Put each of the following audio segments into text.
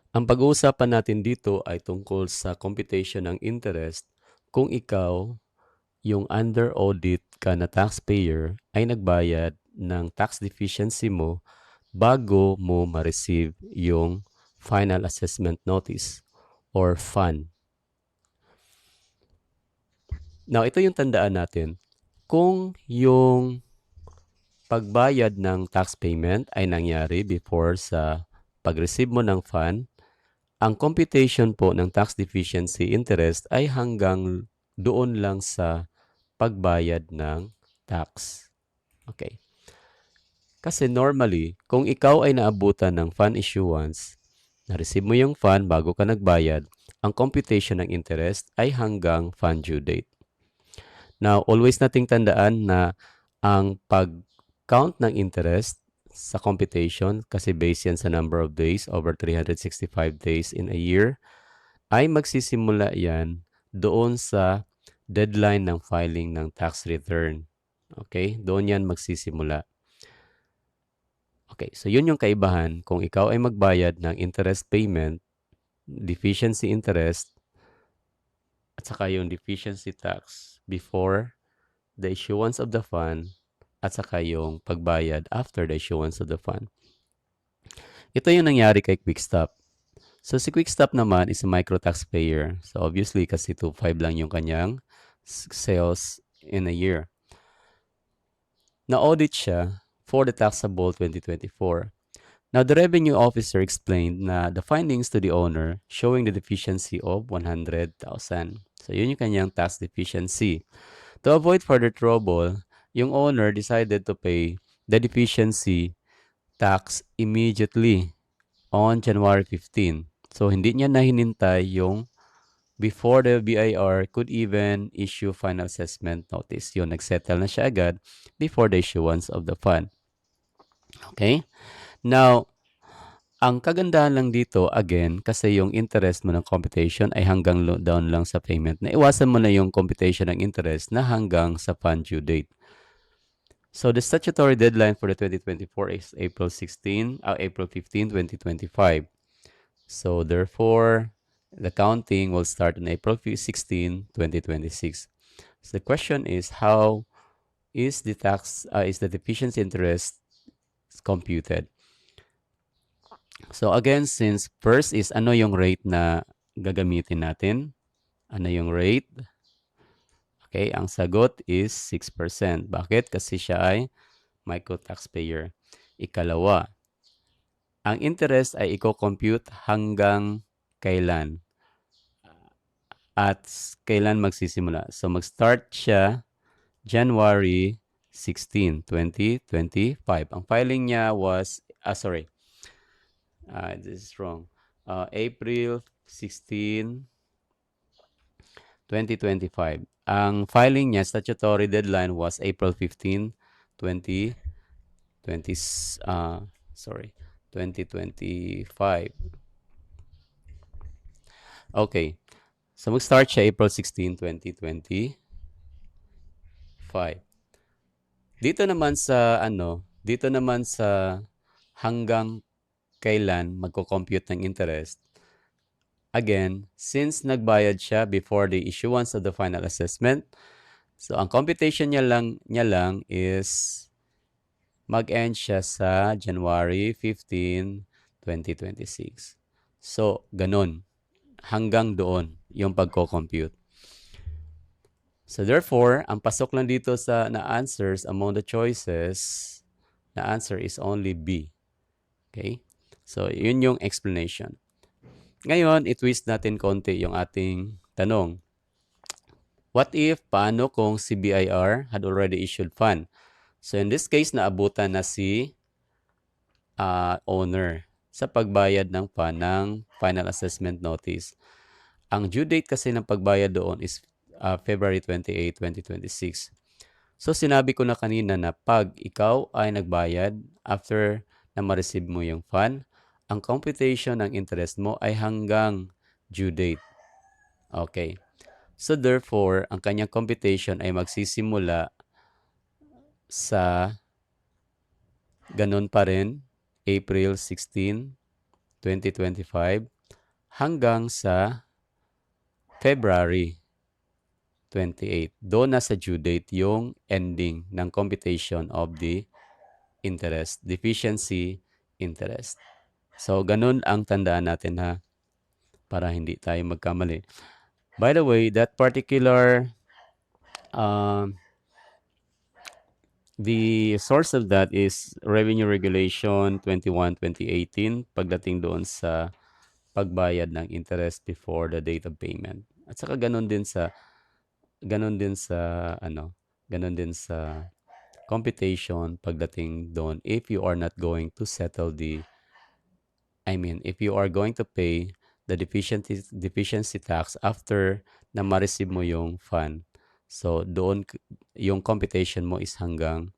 Ang pag-uusapan natin dito ay tungkol sa computation ng interest kung ikaw, yung under audit ka na taxpayer, ay nagbayad ng tax deficiency mo bago mo ma-receive yung final assessment notice or FAN. Now, ito yung tandaan natin. Kung yung pagbayad ng tax payment ay nangyari before sa pag-receive mo ng FAN, ang computation po ng tax deficiency interest ay hanggang doon lang sa pagbayad ng tax. Okay. Kasi normally, kung ikaw ay naabutan ng fund issuance, na-receive mo yung fund bago ka nagbayad, ang computation ng interest ay hanggang fund due date. Now, always nating tandaan na ang pag-count ng interest sa computation, kasi based yan sa number of days, over 365 days in a year, ay magsisimula yan doon sa deadline ng filing ng tax return. Okay? Doon yan magsisimula. Okay, so yun yung kaibahan kung ikaw ay magbayad ng interest payment, deficiency interest, at saka yung deficiency tax before the issuance of the fund, at saka yung pagbayad after the issuance of the fund. Ito yung nangyari kay Quickstop. So si Quickstop naman is a micro taxpayer. So obviously kasi 2.5 lang yung kanyang sales in a year. Na-audit siya for the taxable 2024. Now, the revenue officer explained na the findings to the owner showing the deficiency of 100,000. So, yun yung kanyang tax deficiency. To avoid further trouble, yung owner decided to pay the deficiency tax immediately on January 15. So, hindi niya na hinintay yung before the BIR could even issue final assessment notice. Yun, nagsettle na siya agad before the issuance of the fund. Okay? Now, ang kagandahan lang dito, again, kasi yung interest mo ng computation ay hanggang down lang sa payment. Naiwasan mo na yung computation ng interest na hanggang sa fund due date. So, the statutory deadline for the 2024 is April 15, 2025. So, therefore, the counting will start on April 16, 2026. So, the question is, how is the deficiency interest computed? So again, since first is ano yung rate na gagamitin natin? Ano yung rate? Okay, ang sagot is 6%. Bakit? Kasi siya ay micro taxpayer. Ikalawa, ang interest ay i-compute hanggang kailan? At kailan magsisimula? So mag-start siya January 16, 2025. Ang filing niya was, this is wrong. April 16, 2025. Ang filing niya, statutory deadline was April 15, 2020, 2025. Okay. So mag-start siya April 16, 2025. Dito naman sa hanggang kailan magko-compute ng interest. Again, since nagbayad siya before the issuance of the final assessment, so ang computation niya lang is mag-end siya sa January 15, 2026. So, ganun. Hanggang doon yung pagko-compute. So, therefore, ang pasok lang dito sa na answers among the choices, na answer is only B. Okay? So, yun yung explanation. Ngayon, i-twist natin konti yung ating tanong. What if, paano kung si BIR had already issued fund? So, in this case, naabutan na si owner sa pagbayad ng fund ng final assessment notice. Ang due date kasi ng pagbayad doon is February 28, 2026. So, sinabi ko na kanina na pag ikaw ay nagbayad after na ma-receive mo yung fund, ang computation ng interest mo ay hanggang due date. Okay. So, therefore, ang kanyang computation ay magsisimula sa ganun pa rin, April 16, 2025 hanggang sa February 28. Doon na sa due date yung ending ng computation of the interest, deficiency interest. So, ganun ang tandaan natin ha, para hindi tayo magkamali. By the way, that particular, the source of that is Revenue Regulation 21-2018 pagdating doon sa pagbayad ng interest before the date of payment. At saka ganun din sa ano, ganun din sa computation pagdating doon if you are not going to settle the, I mean, if you are going to pay the deficiency tax after na ma-receive mo yung fund. So doon yung computation mo is hanggang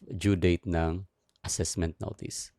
due date ng assessment notice.